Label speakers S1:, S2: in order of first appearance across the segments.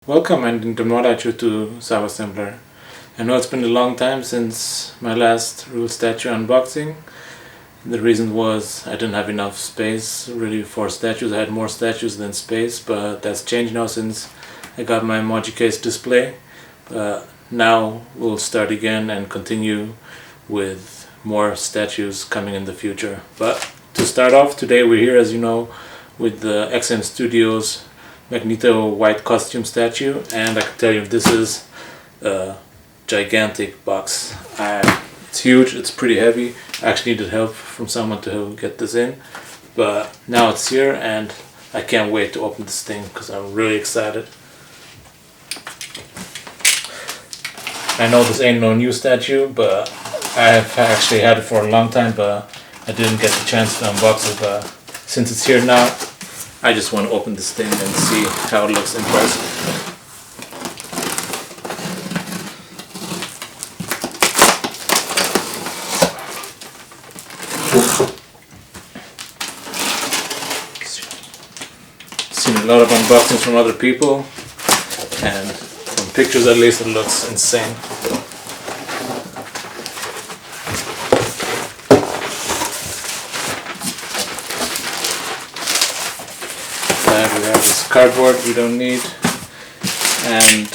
S1: Welcome and introduction to Sabassembler. I know it's been a long time since my last real statue unboxing. The reason was I didn't have enough space really for statues. I had more statues than space, but that's changed now since I got my emoji case display. Now we'll start again and continue with more statues coming in the future. But to start off, today we're here, as you know, with the XM Studios Magneto white costume statue, and I can tell you this is a gigantic box. It's huge, it's pretty heavy. I actually needed help from someone to get this in, but now it's here and I can't wait to open this thing because I'm really excited. I know this ain't no new statue, but I have actually had it for a long time, but I didn't get the chance to unbox it. But since it's here now, I just want to open this thing and see how it looks in person. Seen a lot of unboxings from other people, and from pictures at least it looks insane. We have this cardboard we don't need, and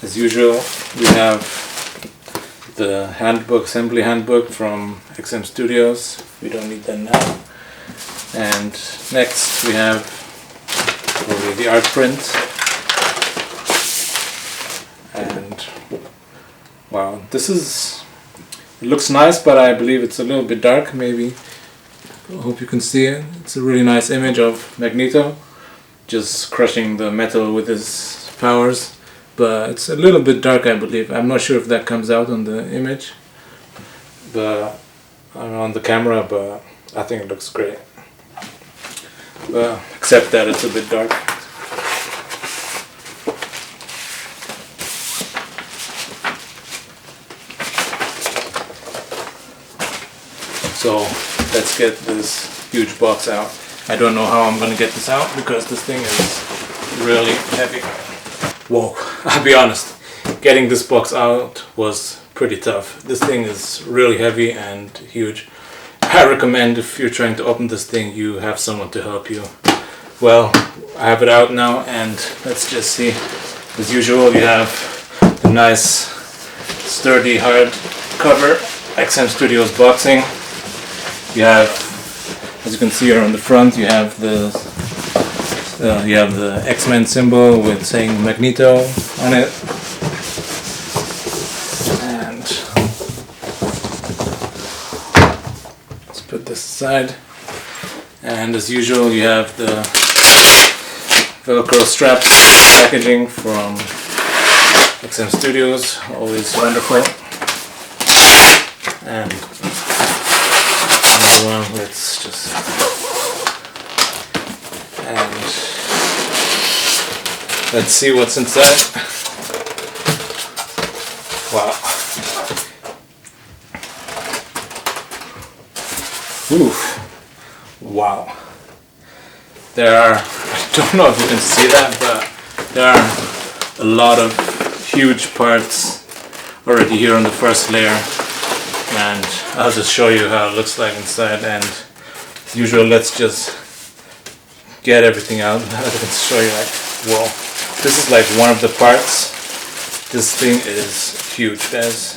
S1: as usual we have the handbook, assembly handbook from XM Studios. We don't need that now. And next we have probably the art print, and wow, it looks nice, but I believe it's a little bit dark. Maybe I hope you can see it. It's a really nice image of Magneto just crushing the metal with his powers, but it's a little bit dark, I believe. I'm not sure if that comes out on the image, but on the camera, but I think it looks great. Well, except that it's a bit dark. So let's get this huge box out. I don't know how I'm gonna get this out because this thing is really heavy. Whoa, I'll be honest, getting this box out was pretty tough. This thing is really heavy and huge. I recommend if you're trying to open this thing, you have someone to help you. Well, I have it out now, and let's just see. As usual, you have the nice, sturdy, hard cover, XM Studios boxing. You have, as you can see here on the front, you have the X-Men symbol with saying Magneto on it. And let's put this aside. And as usual, you have the Velcro strap packaging from XM Studios, always wonderful. And another one, let's just, and let's see what's inside. Wow. Oof. Wow. There are, I don't know if you can see that, but there are a lot of huge parts already here on the first layer, and I'll just show you how it looks like inside. And as usual, let's just get everything out. I can show you, like, whoa, this is like one of the parts. This thing is huge, guys.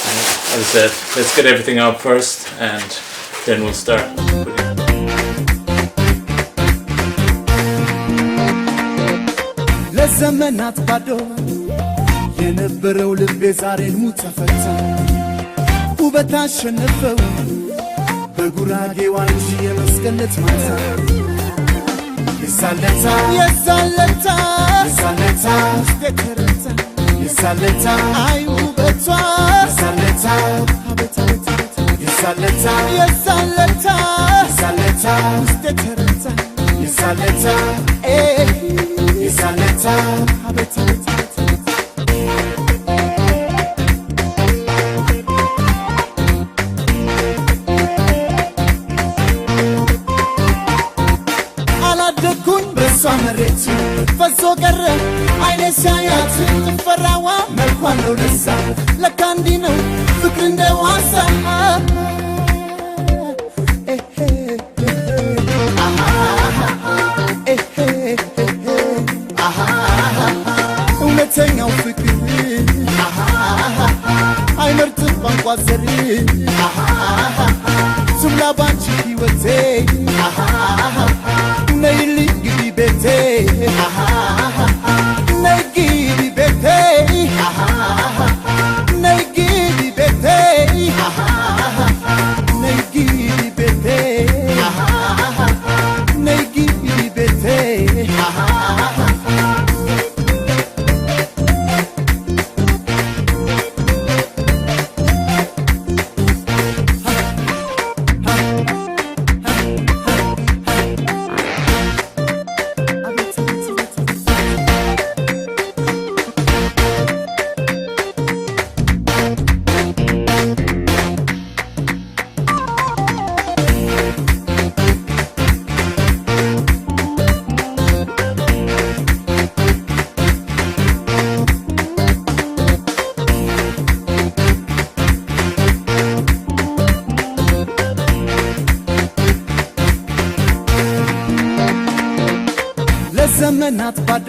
S1: And as I said, let's get everything out first and then we'll start.
S2: ለዘመናት ባዶ የነበረው ልቤ ዛሬ ሙት ተፈታ ውበት አሸነፈው በጉራጌው አንቺ የመስቀለት ማታ የሳለታ የሳለታ የሳለታ ስቴከረታ የሳለታ አይ ውበቷ የሳለታ አቤት አቤት የሳለታ የሳለታ የሳለታ ስቴከረታ የሳለታ የሳለታ አቤት አቤት መሬቱ ፈሶ ቀረ አይኔ ሲያያት ትፈራዋ መልኳን ነው ደሳ ለካ እንዲህ ነው ፍቅር እንደ ዋሳ እውነተኛው ፍቅር አይመርጥም ቋንቋ ዘር ሱላ ባንቺ ሕይወቴ ነይልኝ ግቢ ቤቴ ነይ ግቢ ቤቴ ነይ ግቢ ቤቴ ነይ ግቢ ቤቴ ነይ ግቢ ቤቴ ዘመናት ባዶ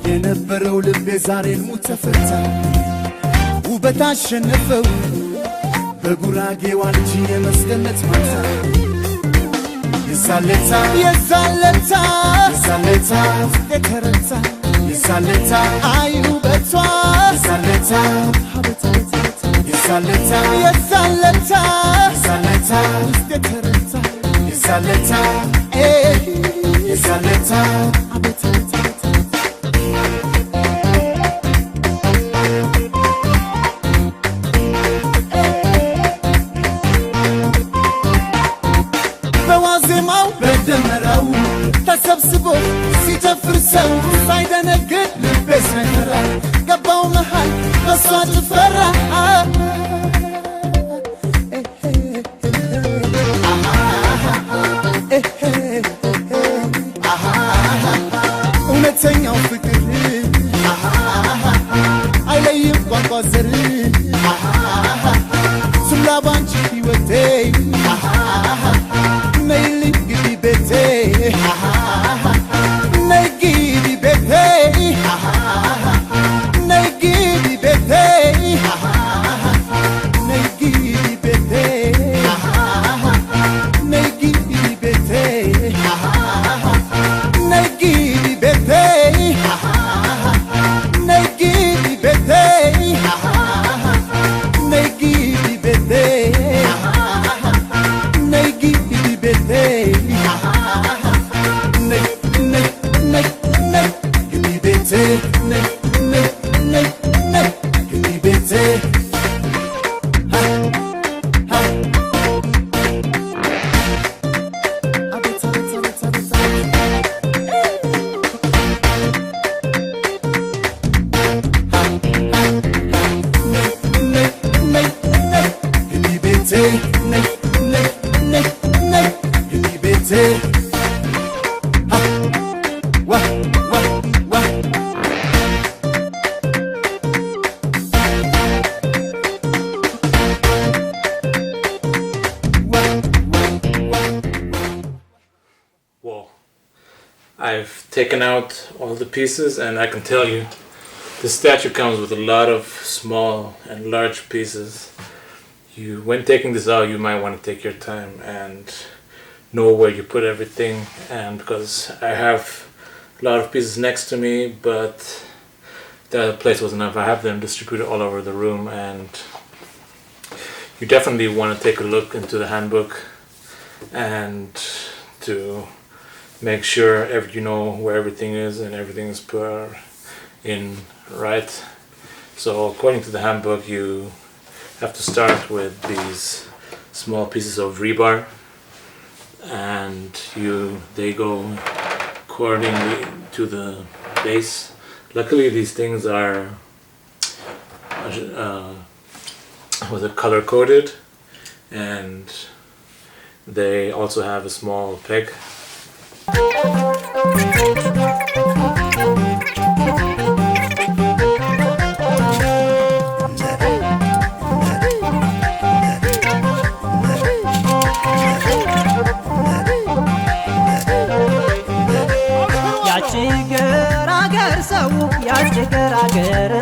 S2: የነበረው ልቤ ዛሬን ሙት ተፈታ ውበት አሸነፈው በጉራጌዋ ልጅ የመስገነት ማታ የሳለታ የሳለታ የሳለታ የተረታ የሳለታ አይ ውበቷ የሳለታ የሳለታ የሳለታ የሳለታ የተረታ የሳለታ የሳለታ በዋዜማው በደመራው ተሰብስቦ ሲጨፍር ሰው ሳይደነግጥ ልቤ ሰራ ገባው መሃል በሷ ጭፈራ እውነተኛው ፍቅር አይለይም ቋንቋ ዘር ሱላ ባንቺ ሕይወቴ ነይልኝ ግቢ ቤቴ ነይ ግቢ ቤቴ ነይ ግቢ ቤቴ ነይ ግቢ ቤቴ ነይ ግቢ ቤቴ ነይ ግቢ ቤቴ ነይ ግቢ ቤቴ ነይ ግቢ ቤቴ ነይ ግቢ ቤቴ ነይ ነይ ነይ ነይ ግቢ ቤቴ ነይ ነይ ነይ ነይ ግቢ ቤቴ
S1: I've taken out all the pieces, and I can tell you the statue comes with a lot of small and large pieces. When taking this out, you might want to take your time and know where you put everything, and because I have a lot of pieces next to me, but the place wasn't enough. I have them distributed all over the room, and you definitely want to take a look into the handbook and to make sure you know where everything is and everything is put in right. So according to the handbook, you have to start with these small pieces of rebar, and they go accordingly to the base. Luckily these things are color coded, and they also have a small peg.
S3: ያችገራገር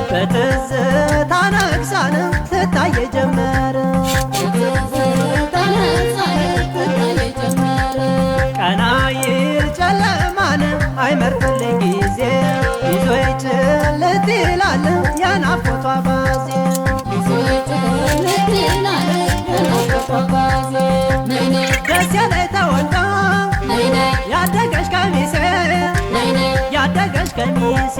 S3: በትዝታ ነግሳን ትታየ ጀመረ ቀና ይል ጨለማን አይመርጥልኝ ጊዜ ይዞ ይጭልት ይላል የናፍቆቷ ባዜ ደስ ያለኝ ተወልዳ ያደገች ቀሚሴ ያደገች ቀሚሴ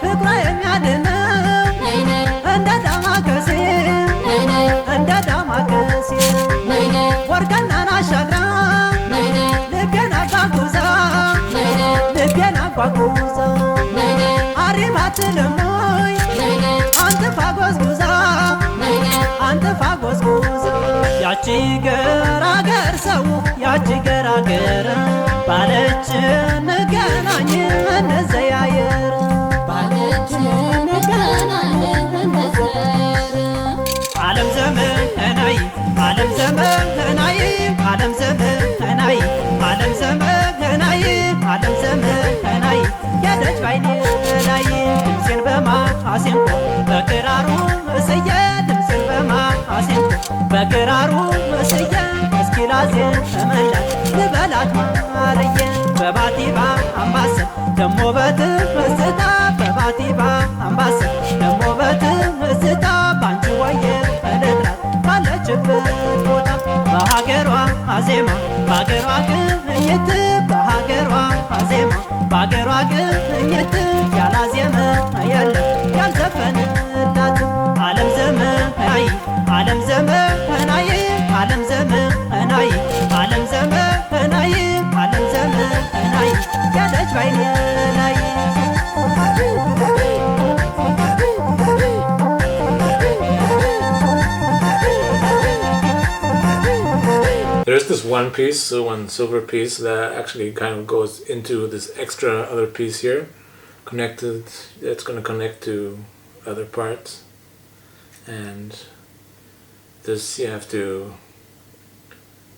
S3: ፍቅሯ የሚያድነው እንደ ዳማከሴ እንደ ዳማከሴ ወርቅናን አሻግራ ልቤን አጓጉዛ ልቤን አጓጉዛ አሪም አትልሞይ አንጥፋ ጎዝጉዛ አንጥፋ ጎዝጉዛ ያቺ ገራገር ሰው ያቺ ገራገር ባለች እንገናኝ እንዘያየር ባለች እንገናኝ እንዘያየር ዓለም ዘመናይ ዓለም ዘመናይ ዓለም ዘመናይ ዓለም ዘመናይ ዓለም ዘመናይ ያደች ባይኔ ላይ ድምፄን በማሲንቆ በክራሩ እስየ ድምፄን በማሲንቆ በክራሩ እስየ እስኪ ላዜም ተመላሽ ልበላት ማርየ በባቲባ አምባሰል ደሞ በትዝታ በባቲባ አምባሰል ደሞ በትዝታ ባንቺ ወየ ልጥራት ባለችበት ቦታ በሀገሯ አዜማ በሀገሯ ቅኝት በሀገሯ አዜማ በሀገሯ ቅኝት ያላዜመ የለም ያልዘፈንላት ዓለም ዘመናይ ዓለም ዘመናይ ዓለም ዘመናይ ዓለም ዘመናይ ዓለም ዘመናይ ያለች ባይኔ ላይ
S1: There's this one piece, one silver piece that actually kind of goes into this extra other piece here, connected. It's going to connect to other parts, and this you have to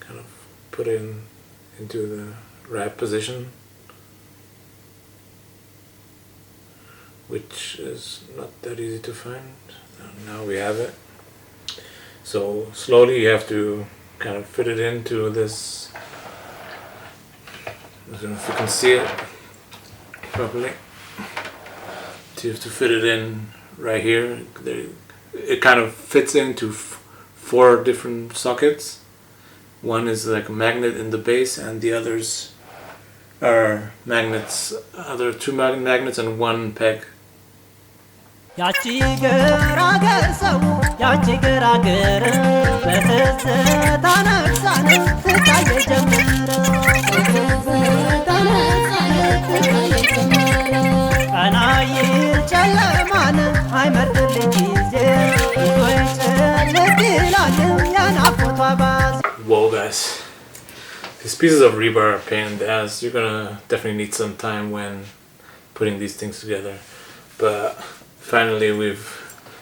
S1: kind of put into the right position, which is not that easy to find. Now we have it. So slowly you have to kind of fit it into this. I don't know if you can see it properly. So you have to fit it in right here. It kind of fits into 4 different sockets. One is like a magnet in the base, and the others are magnets. Other 2 magnets and 1 peg.
S3: ያቺ ገራገር ሰው ያቺ ገራገር በትዝታ ነግሳን ትታየ ጀመረ ቀና ይል ጨለማን አይመርጥልኝ ጊዜ ይዞ ይጭልት ይላል የናፍቆቷ ባዜ
S1: Whoa guys, these pieces of rebar are a pain in the ass. You're gonna definitely need some time when putting these things together, but finally we've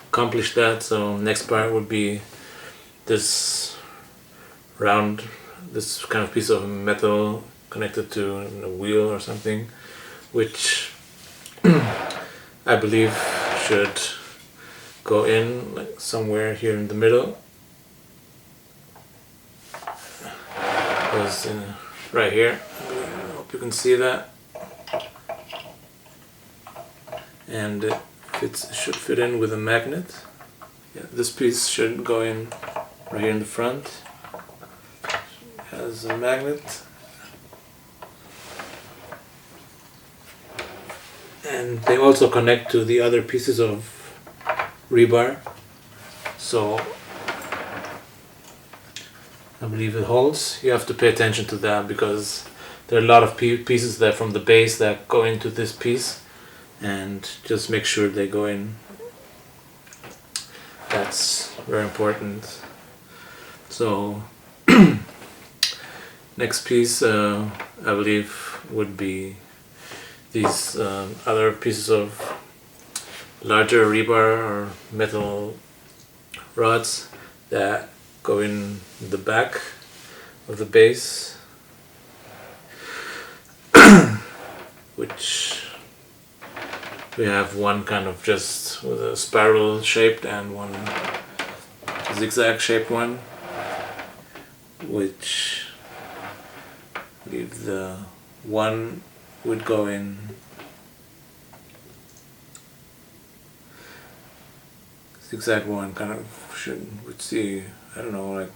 S1: accomplished that. So next part would be this round, this kind of piece of metal connected to a wheel or something, which I believe should go in like somewhere here in the middle. Goes in right here. I hope you can see that. And it should fit in with a magnet. Yeah, this piece should go in right here in the front. Has a magnet. And they also connect to the other pieces of rebar. So I believe it holds. You have to pay attention to that because there are a lot of pieces that from the base that go into this piece, and just make sure they go in. That's very important. So next piece I believe would be these other pieces of larger rebar or metal rods that go in the back of the base, which we have one kind of just with a spiral shaped and one zigzag shaped one, which leave the one would go in zigzag one kind of would see, I don't know, like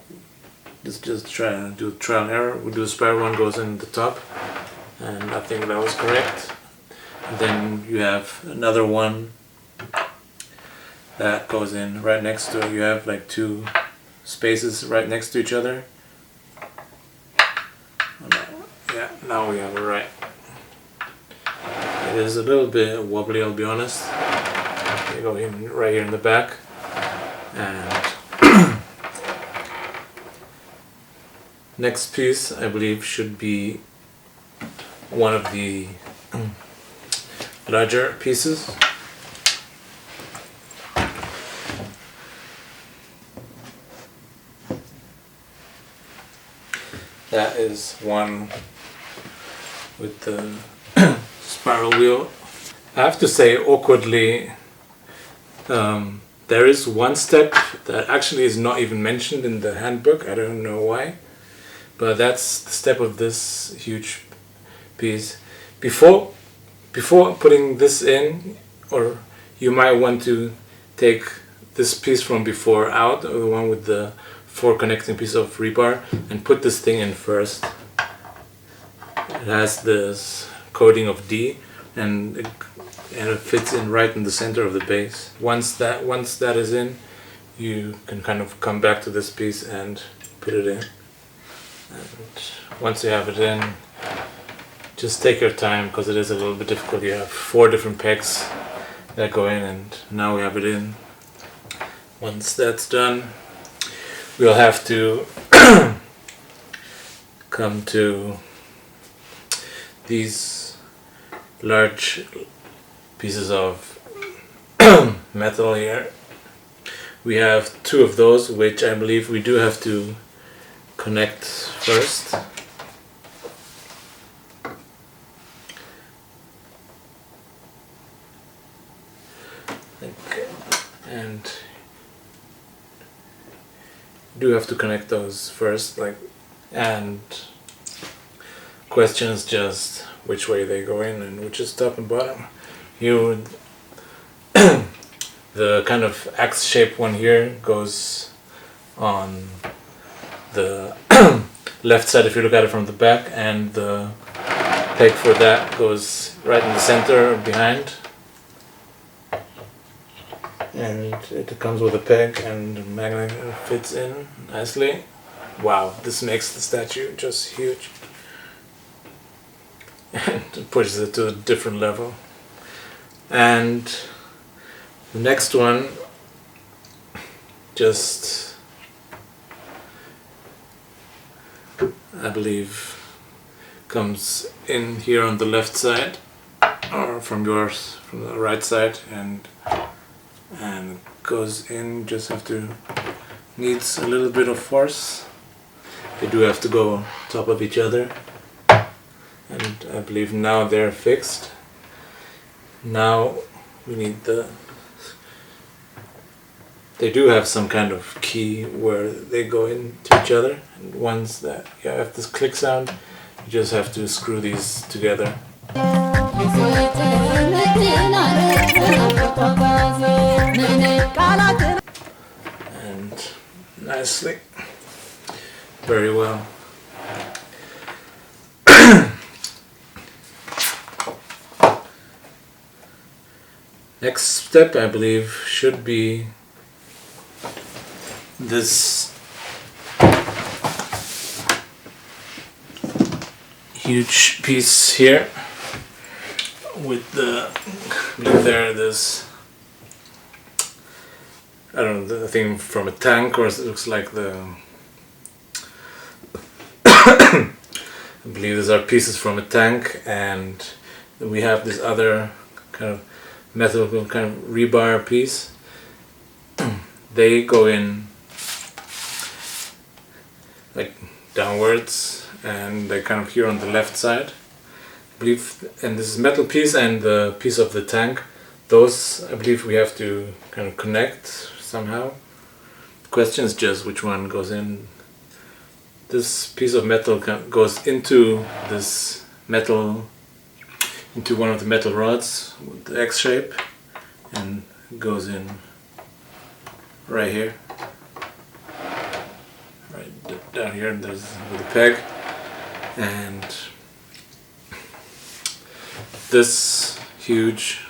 S1: just try and do trial and error. We do a spiral one goes in the top, and I think that was correct. And then you have another one that goes in right next to it. You have like two spaces right next to each other. Yeah, now we have it right. It is a little bit wobbly, I'll be honest. You go in right here in the back, and next piece I believe should be one of the larger pieces. That is one with the spiral wheel. I have to say, awkwardly, there is one step that actually is not even mentioned in the handbook. I don't know why, but that's the step of this huge piece. Before putting this in, or you might want to take this piece from before out, or the one with the 4 connecting pieces of rebar, and put this thing in first. It has this coating of D, and it fits in right in the center of the base. Once that is in, you can kind of come back to this piece and put it in. And once you have it in, just take your time, because it is a little bit difficult. You have 4 different pegs that go in, and now we have it in. Once that's done, we'll have to come to these large pieces of metal here. We have 2 of those, which I believe we do have to connect first. Okay. And do have to connect those first, and question is just which way they go in and which is top and bottom. You the kind of X-shaped one here goes on the left side if you look at it from the back, and the peg for that goes right in the center behind. And it comes with a peg and a magnet fits in nicely. Wow, this makes the statue just huge. And it pushes it to a different level. And the next one just, I believe, comes in here on the left side, or from the right side, and goes in. Just have to, needs a little bit of force. They do have to go on top of each other, and I believe now they're fixed. Now we need they do have some kind of key where they go into each other, and once that you have this click sound, you just have to screw these together. And nicely, very well. Next step, I believe, should be this huge piece here with the, this, I don't know, the thing from a tank, or it looks like the I believe these are pieces from a tank, and then we have this other kind of metal kind of rebar piece. They go in like downwards, and they're kind of here on the left side, I believe. And this is metal piece and the piece of the tank. Those, I believe, we have to kind of connect somehow. The question is just which one goes in. This piece of metal goes into this metal, into one of the metal rods with the X shape, and goes in right here. Right down here, and there's with a peg. And this huge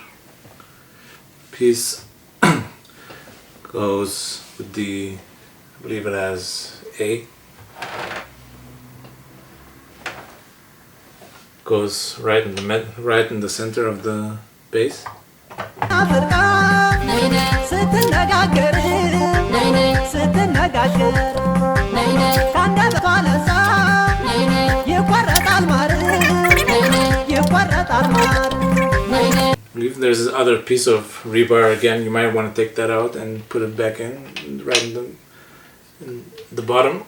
S1: piece goes with the, I believe it has A. Goes right in the center of the base. I believe there's this other piece of rebar again. You might want to take that out and put it back in, right in the bottom.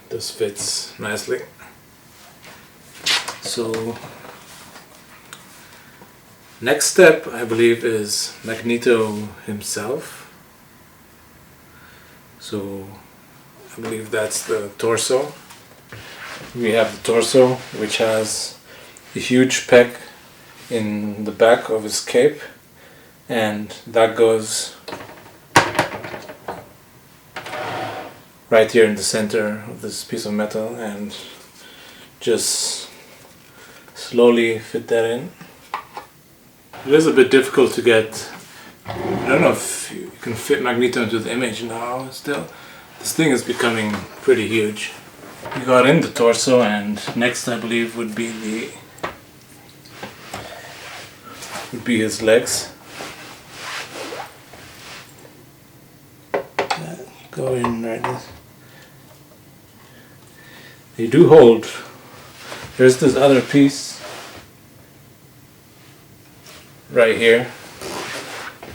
S1: This fits nicely. So next step, I believe, is Magneto himself. So I believe that's the torso. We have the torso, which has a huge peg in the back of his cape, and that goes right here in the center of this piece of metal, and just slowly fit that in. It is a bit difficult to get, I don't know if you can fit Magneto into the image now still. This thing is becoming pretty huge. We got in the torso, and next I believe would be his legs. Go in right there. They do hold. There's this other piece right here.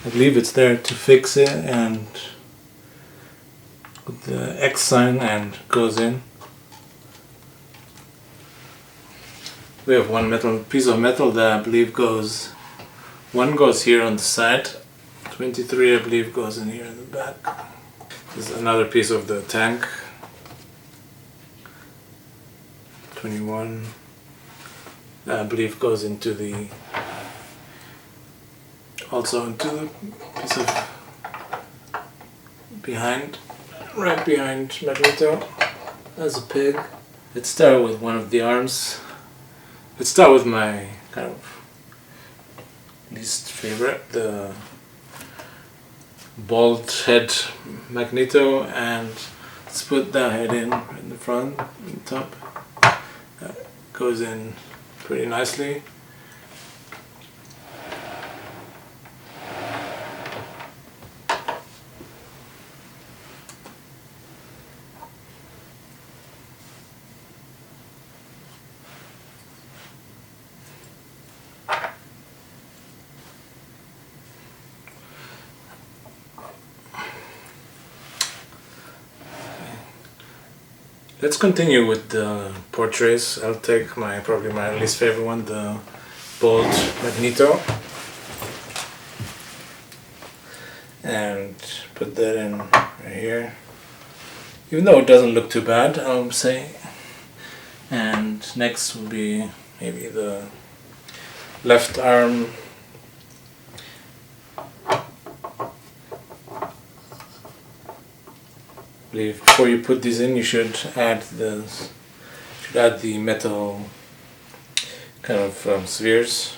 S1: I believe it's there to fix it, and with the X sign, and goes in. We have one piece of metal that I believe goes. One goes here on the side. 23, I believe, goes in here in the back. There's another piece of the tank. 21, I believe, goes into the, also into the piece of behind, right behind Magneto. As a pig. Let's start with one of the arms. Let's start with my kind of least favorite, the bald head Magneto, and let's put that head in the front, in the top. That goes in pretty nicely. Let's continue with the portraits. I'll take probably my least favorite one, the bald Magneto, and put that in right here. Even though it doesn't look too bad, I'll say. And next will be maybe the left arm. Before you put these in, you should add the metal kind of spheres.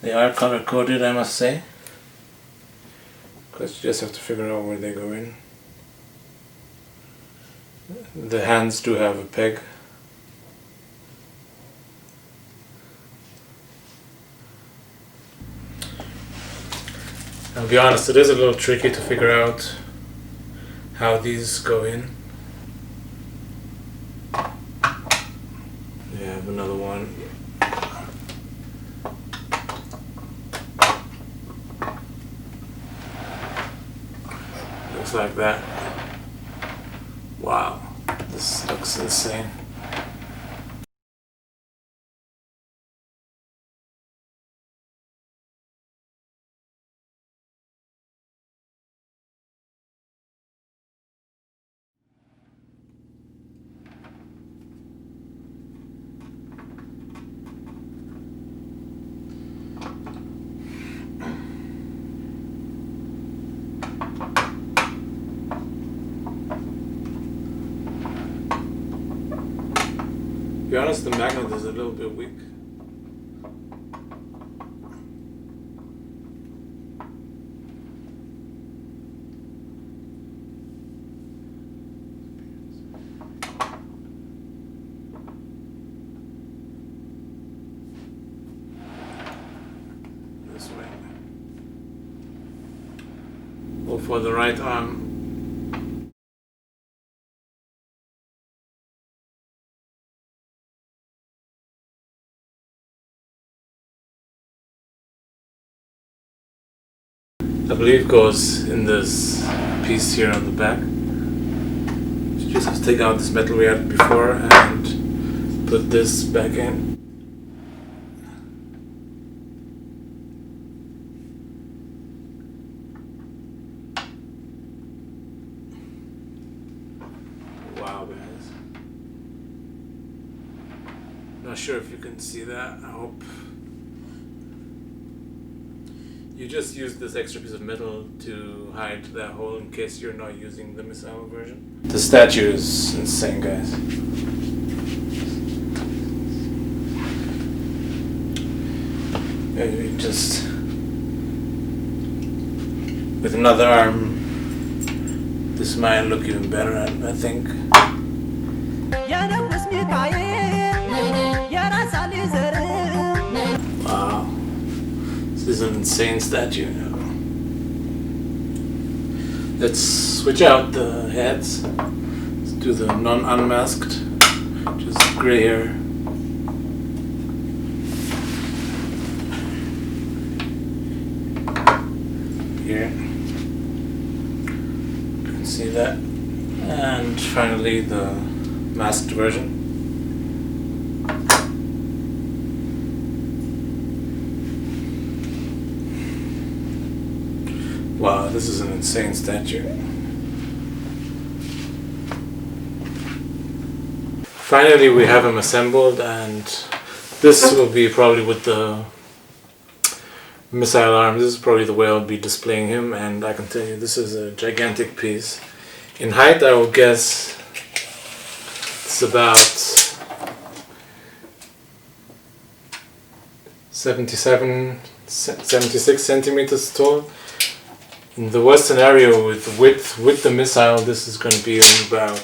S1: They are color coded, I must say, because you just have to figure out where they go in. The hands do have a peg. I'll be honest, it is a little tricky to figure out how these go in. We have another one. Looks like that. Wow, this looks insane. To be honest, the magnet is a little bit weak. This way. Or for the right arm. I believe goes in this piece here on the back. You just have to take out this metal we had before and put this back in. Wow, guys. Not sure if you can see that. I hope. You just use this extra piece of metal to hide that hole in case you're not using the missile version. The statue is insane, guys. Maybe just with another arm, this might look even better, I think. Wow. This is an insane statue. Let's switch out the heads. Let's do the non-unmasked. Just gray hair. Here. You can see that. And finally the masked version. Wow, this is an insane statue. Finally we have him assembled, and this will be probably with the missile arm. This is probably the way I'll be displaying him, and I can tell you this is a gigantic piece. In height I would guess it's about 76 centimeters tall. In the worst scenario with the missile, this is going to be about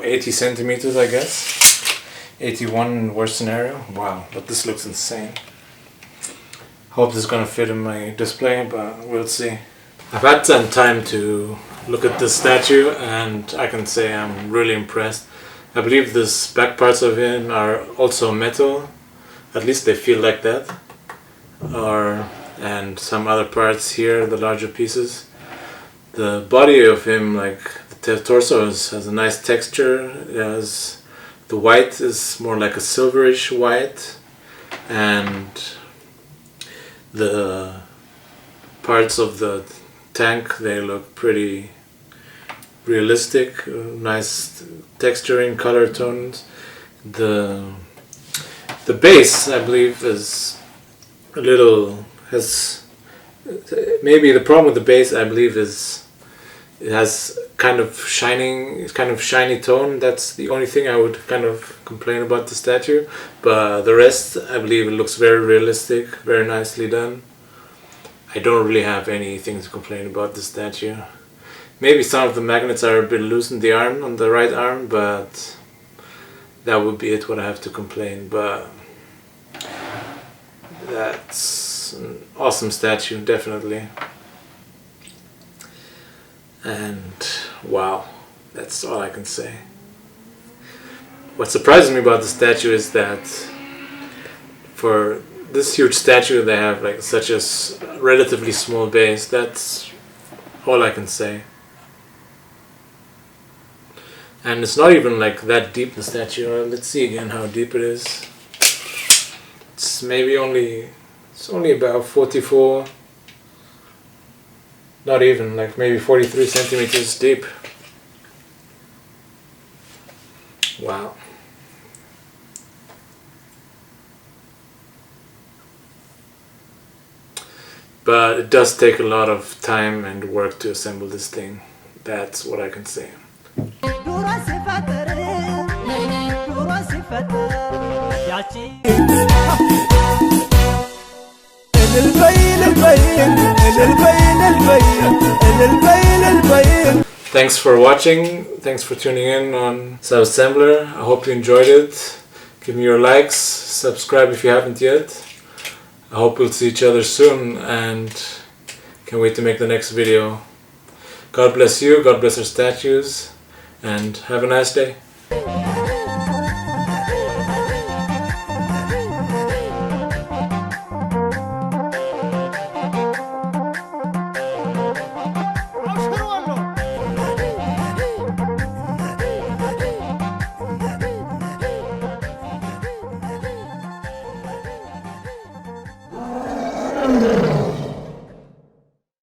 S1: 80 centimeters, I guess. 81 in the worst scenario. Wow, but this looks insane. Hope this is going to fit in my display, but we'll see. I've had some time to look at this statue, and I can say I'm really impressed. I believe these back parts of him are also metal. At least they feel like that. And some other parts here, the larger pieces. The body of him, like the torso, has a nice texture. The white is more like a silverish white, and the parts of the tank, they look pretty realistic. Nice texturing, color tones. The base, I believe, is a little. Maybe the problem with the base, I believe, is it has kind of shiny tone. That's the only thing I would kind of complain about the statue. But the rest, I believe, it looks very realistic, very nicely done. I don't really have anything to complain about the statue. Maybe some of the magnets are a bit loose in the arm, on the right arm, but that would be it, what I have to complain. But that's an awesome statue, definitely. And wow, that's all I can say. What surprises me about the statue is that for this huge statue they have like such a relatively small base. That's all I can say. And it's not even like that deep, the statue. Let's see again how deep it is. It's maybe only about 44, not even, like maybe 43 centimeters deep. Wow. But it does take a lot of time and work to assemble this thing. That's what I can say. Thanks for watching. Thanks for tuning in on Sabassembler. I hope you enjoyed it. Give me your likes. Subscribe if you haven't yet. I hope we'll see each other soon and can't wait to make the next video. God bless you. God bless our statues. And have a nice day.